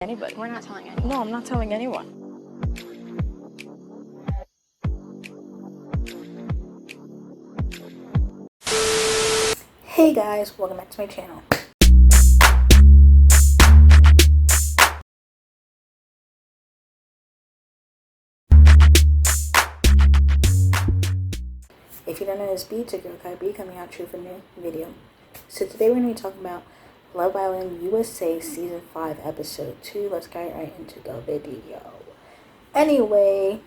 Anybody. We're not telling anyone. No, I'm not telling anyone. Hey guys, welcome back to my channel. If you don't know this beat, it's your girl KylerB coming out true for a new video. So today we're going to be talking about Love Island USA Season 5 Episode 2. Let's get right into the video. Anyway,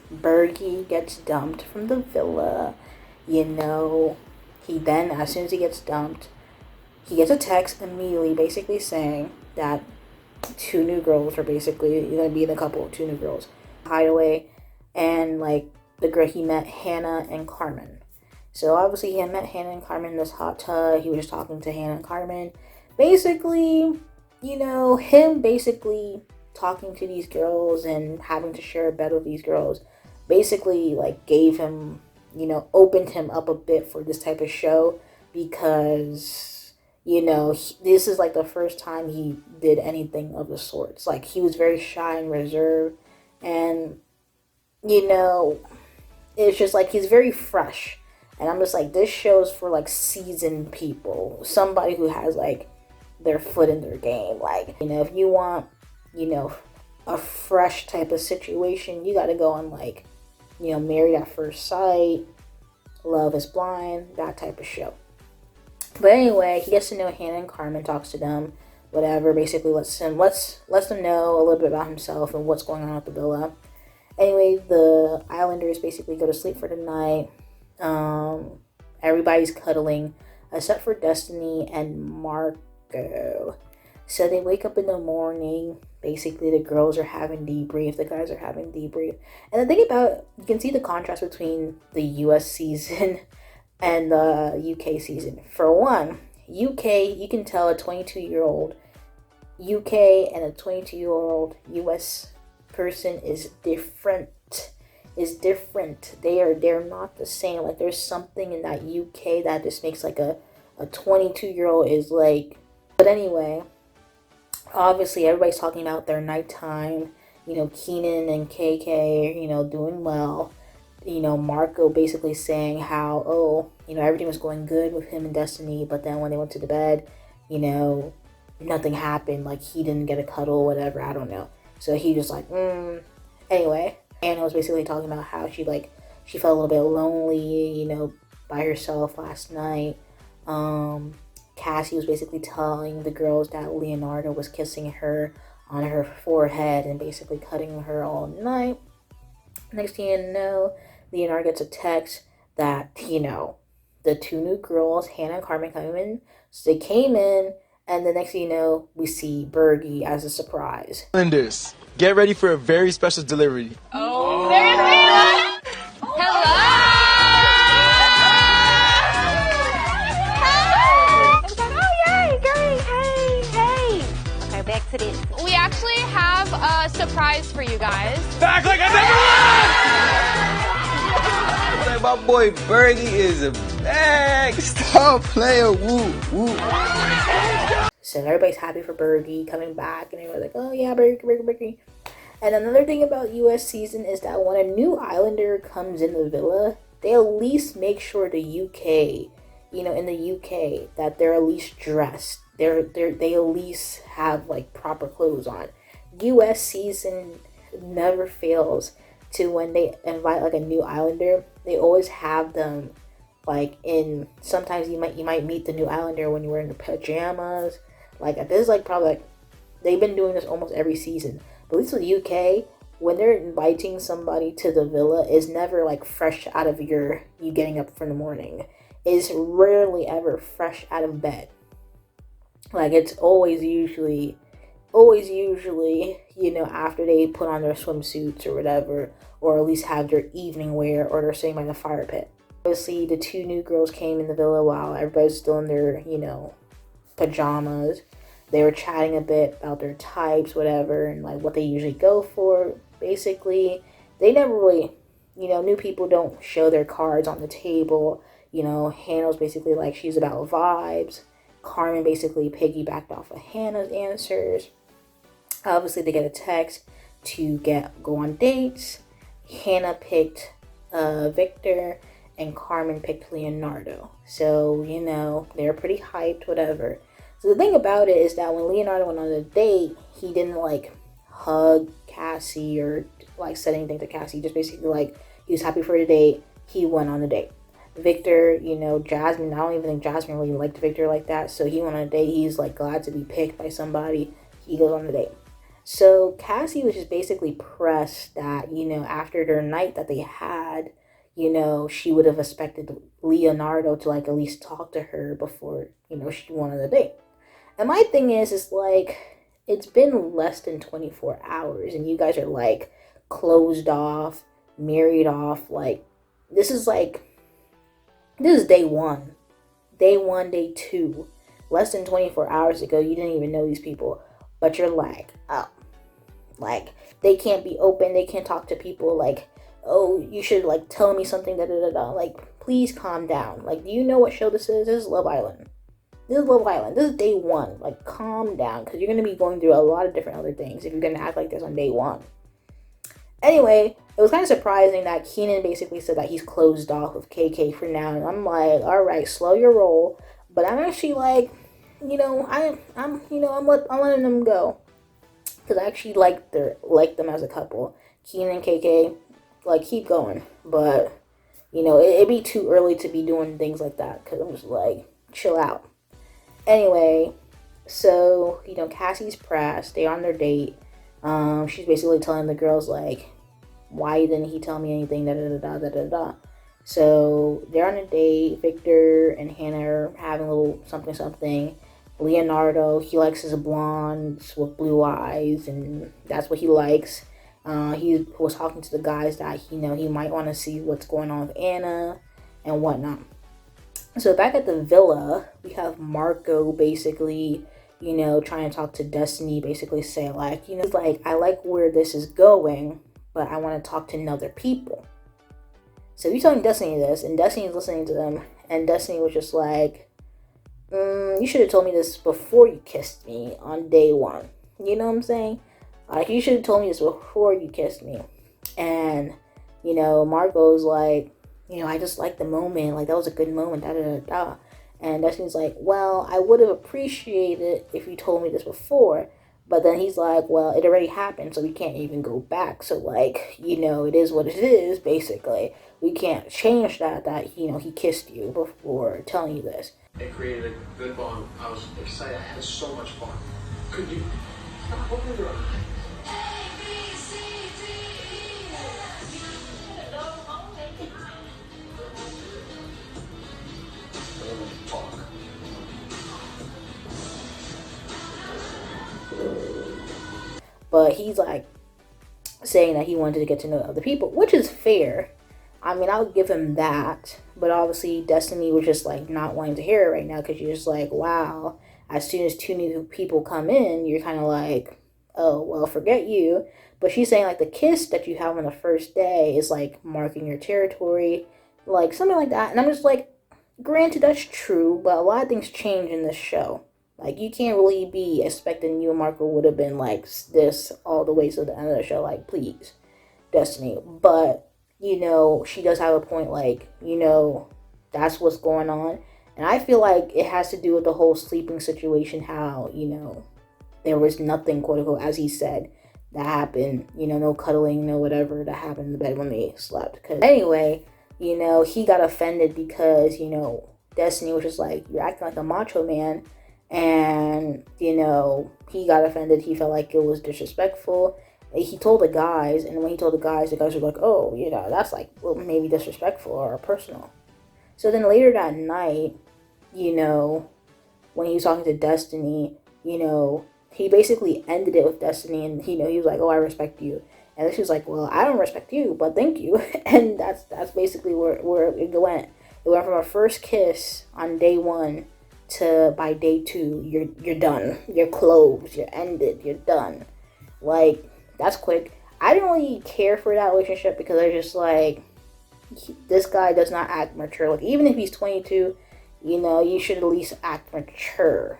Bergie gets dumped from the villa. You know, he then, as soon as he gets dumped, he gets a text immediately basically saying that two new girls are basically going to be in the couple, two new girls. Hideaway and like the girl he met, Hannah and Carmen. So obviously he had met Hannah and Carmen in this hot tub. He was just talking to Hannah and Carmen. Basically, you know, him basically talking to these girls and having to share a bed with these girls basically like gave him, you know, opened him up a bit for this type of show because, you know, this is like the first time he did anything of the sorts. Like he was very shy and reserved, and you know, it's just like he's very fresh. And I'm just like, this show's for like seasoned people, somebody who has like their foot in their game. Like, you know, if you want, you know, a fresh type of situation, you got to go on like, you know, Married at First Sight, Love is Blind, that type of show. But anyway, he gets to know Hannah and Carmen, talks to them, whatever, basically lets them know a little bit about himself and what's going on at the villa. Anyway, the Islanders basically go to sleep for the night. Everybody's cuddling except for Destiny and Marco. So they wake up in the morning. Basically, the girls are having debrief. The guys are having debrief. And the thing about, you can see the contrast between the US season and the UK season. For one, UK, you can tell a 22-year-old UK and a 22-year-old US person is different. They're not the same. Like there's something in that UK that just makes like a 22-year-old is like. But anyway, obviously everybody's talking about their nighttime. You know, Keenan and KK are, you know, doing well. You know, Marco basically saying how, oh, you know, everything was going good with him and Destiny, but then when they went to the bed, you know, nothing happened. Like he didn't get a cuddle, whatever, I don't know. So he just like, Anyway, Anna was basically talking about how she felt a little bit lonely, you know, by herself last night. Cassie was basically telling the girls that Leonardo was kissing her on her forehead and basically cutting her all night. Next thing you know, Leonardo gets a text that, you know, the two new girls, Hannah and Carmen, come in. So they came in, and the next thing you know, we see Bergie as a surprise. Islanders, get ready for a very special delivery. Oh, there's Mila! Hello! Oh, yay, great, hey. Okay, back to this. We actually have a surprise for you guys. Back like I never left! My boy Bergie is a bag star player. Woo, woo. So everybody's happy for Bergie coming back, and everybody's like, oh yeah, Bergie. And another thing about US season is that when a new Islander comes in the villa, they at least make sure the UK, you know, in the UK, that they're at least dressed. They at least have like proper clothes on. US season never fails to, when they invite like a new Islander, they always have them like in, sometimes you might meet the new Islander when you're wearing pajamas. Like this is like probably like, they've been doing this almost every season. But at least with the UK, when they're inviting somebody to the villa, is never like fresh out of you getting up for the morning. It's rarely ever fresh out of bed. Like it's always usually, you know, after they put on their swimsuits or whatever, or at least have their evening wear, or they're sitting by the fire pit. Obviously, the two new girls came in the villa while everybody's still in their, you know, pajamas. They were chatting a bit about their types, whatever, and like what they usually go for. Basically, they never really, you know, new people don't show their cards on the table. You know, Hannah's basically like, she's about vibes. Carmen basically piggybacked off of Hannah's answers. Obviously, they get a text to go on dates. Hannah picked Victor, and Carmen picked Leonardo. So, you know, they're pretty hyped, whatever. So the thing about it is that when Leonardo went on the date, he didn't like hug Cassie or like said anything to Cassie. Just basically like he was happy for the date. He went on the date. Victor, you know, Jasmine, I don't even think Jasmine really liked Victor like that. So he went on a date. He's like glad to be picked by somebody. He goes on the date. So Cassie was just basically pressed that, you know, after their night that they had, you know, she would have expected Leonardo to like at least talk to her before, you know, she went on the date. And my thing is like, it's been less than 24 hours and you guys are like closed off, married off. Like, this is day one. Day one, day two. Less than 24 hours ago, you didn't even know these people. But you're like, oh. Like, they can't be open. They can't talk to people. Like, oh, you should, like, tell me something, da-da-da-da. Like, please calm down. Like, do you know what show this is? This is Love Island. This is Love Island. This is day one. Like, calm down. Because you're going to be going through a lot of different other things if you're going to act like this on day one. Anyway, it was kind of surprising that Keenan basically said that he's closed off with KK for now. And I'm like, all right, slow your roll. But I'm actually like, you know, I'm letting them go. Because I actually like them as a couple. Keenan and KK, like, keep going. But, you know, it'd be too early to be doing things like that. Because I'm just like, chill out. Anyway, so, you know, Cassie's pressed. They're on their date. She's basically telling the girls, like, why didn't he tell me anything, da-da-da-da-da-da-da. So, they're on a date. Victor and Hannah are having a little something. Leonardo, he likes his blondes with blue eyes, and that's what he likes. He was talking to the guys that, you know, he might want to see what's going on with Anna and whatnot. So back at the villa, we have Marco basically, you know, trying to talk to Destiny, basically say like, you know, like, I like where this is going, but I want to talk to other people. So he's telling Destiny this, and Destiny's listening to them, and Destiny was just like, you should have told me this before you kissed me on day one. You know what I'm saying? Like, you should have told me this before you kissed me. And, you know, Marco's like, you know, I just like the moment. Like, that was a good moment. Da da da da. And Destiny's like, well, I would have appreciated it if you told me this before. But then he's like, well, it already happened, so we can't even go back. So, like, you know, it is what it is, basically. We can't change that, you know, he kissed you before telling you this. It created a good bond. I was excited. I had so much fun. Could you stop opening your eyes? Talk. But he's like saying that he wanted to get to know other people, which is fair. I mean, I'll give him that. But obviously, Destiny was just like not wanting to hear it right now because you're just like, wow. As soon as 2 new people come in, you're kind of like, oh, well, forget you. But she's saying like the kiss that you have on the first day is like marking your territory, like something like that. And I'm just like, granted, that's true, but a lot of things change in this show. Like, you can't really be expecting you and Marco would have been like this all the way to the end of the show. Like, please, Destiny. But, you know, she does have a point, like, you know, that's what's going on. And I feel like it has to do with the whole sleeping situation, how, you know, there was nothing, quote unquote, as he said, that happened. You know, no cuddling, no whatever that happened in the bed when they slept. Cause anyway, you know, he got offended because, you know, Destiny was just like, you're acting like a macho man. And, you know, he got offended. He felt like it was disrespectful. He told the guys, and when he told the guys were like, oh, you know, that's like, well, maybe disrespectful or personal. So then later that night, you know, when he was talking to Destiny, you know, he basically ended it with Destiny, and, you know, he was like, oh, I respect you. And then she was like, well, I don't respect you, but thank you. And that's basically where it went. It went from a first kiss on day one to by day two, you're done. You're closed. You're ended. You're done. Like, that's quick. I didn't really care for that relationship because I just like, this guy does not act mature. Like, even if he's 22, you know, you should at least act mature.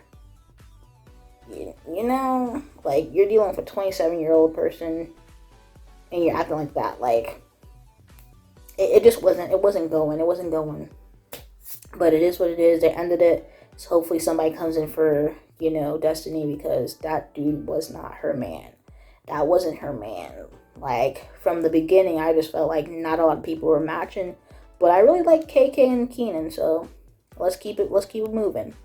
you know, like, you're dealing with a 27-year-old person and you're acting like that. Like, it just wasn't going. But it is what it is. They ended it. So hopefully somebody comes in for, you know, Destiny, because that dude was not her man. That wasn't her man. Like, from the beginning, I just felt like not a lot of people were matching. But I really like KK and Keenan, so let's keep it moving.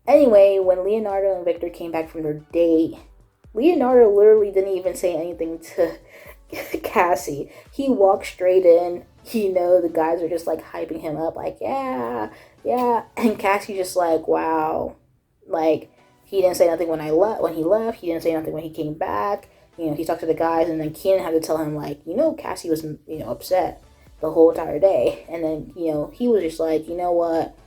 Anyway, when Leonardo and Victor came back from their date, Leonardo literally didn't even say anything to Cassie. He walked straight in. You know, the guys are just like hyping him up, like, yeah. And Cassie just like, wow. Like, he didn't say nothing when he left. He didn't say nothing when he came back. You know, he talked to the guys, and then Keenan had to tell him, like, you know, Cassie was, you know, upset the whole entire day. And then, you know, he was just like, you know what?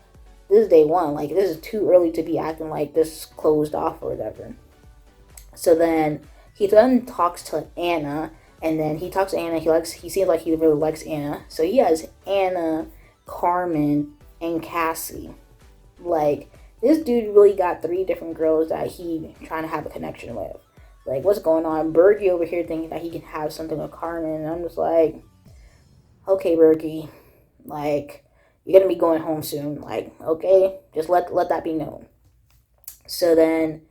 This is day one. Like, this is too early to be acting like this closed off or whatever. So then he then talks to Anna, and then he talks to Anna. He seems like he really likes Anna. So he has Anna, Carmen, and Cassie. Like, this dude really got 3 different girls that he trying to have a connection with. Like, what's going on? Bergie over here thinking that he can have something with Carmen. And I'm just like, okay, Bergie. Like, you're going to be going home soon. Like, okay, just let that be known. So then,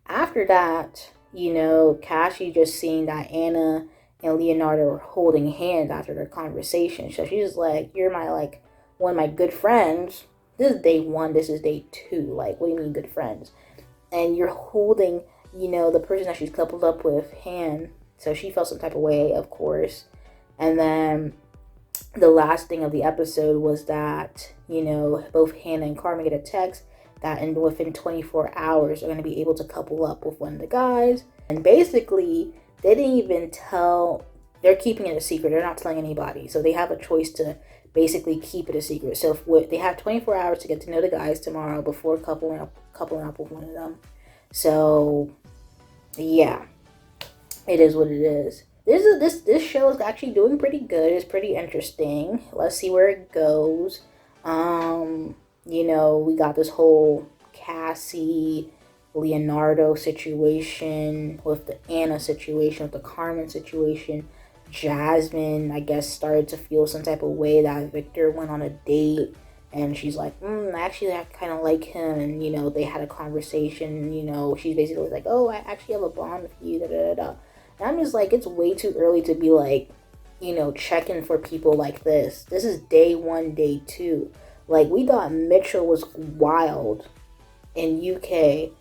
after that, you know, Cassie just seeing that Anna and Leonardo were holding hands after their conversation. So she's like, you're my, like, one of my good friends. This is day 1. This is day 2. Like, what do you mean good friends? And you're holding, you know, the person that she's coupled up with hand. So she felt some type of way, of course. And then the last thing of the episode was that, you know, both Hannah and Carmen get a text that within 24 hours they're going to be able to couple up with one of the guys. And basically, they didn't even tell, they're keeping it a secret. They're not telling anybody. So they have a choice to basically keep it a secret. So if they have 24 hours to get to know the guys tomorrow before coupling up with one of them. So, yeah, it is what it is. This show is actually doing pretty good. It's pretty interesting. Let's see where it goes. You know, we got this whole Cassie, Leonardo situation, with the Anna situation, with the Carmen situation. Jasmine, I guess, started to feel some type of way that Victor went on a date. And she's like, actually, I kind of like him. And, you know, they had a conversation. You know, she's basically like, oh, I actually have a bond with you, da-da-da-da. And I'm just like, it's way too early to be like, you know, checking for people like this. This is day 1, day 2. Like, we thought Mitchell was wild in UK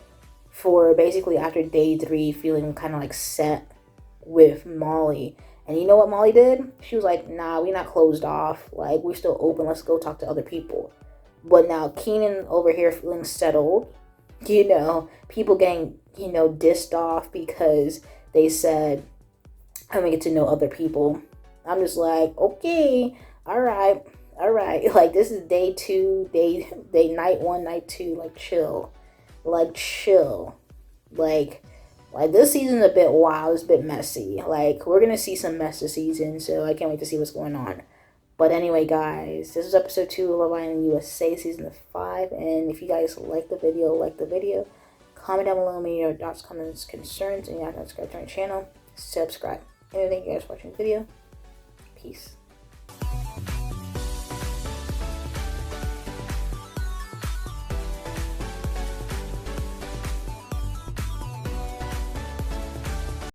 for basically after day 3 feeling kind of like set with Molly. And you know what Molly did? She was like, nah, we not closed off. Like, we're still open. Let's go talk to other people. But now Keenan over here feeling settled. You know, people getting, you know, dissed off because they said, I'm going to get to know other people. I'm just like, okay, all right. Like, this is day 2, night 1, night 2. Like, chill. Like, this season's a bit wild. It's a bit messy. Like, we're going to see some mess this season, so I can't wait to see what's going on. But anyway, guys, this is episode 2 of Love Island USA season 5. And if you guys like the video, comment down below me your thoughts, comments, concerns, and you have to subscribe to my channel. Subscribe. And thank you guys for watching the video. Peace.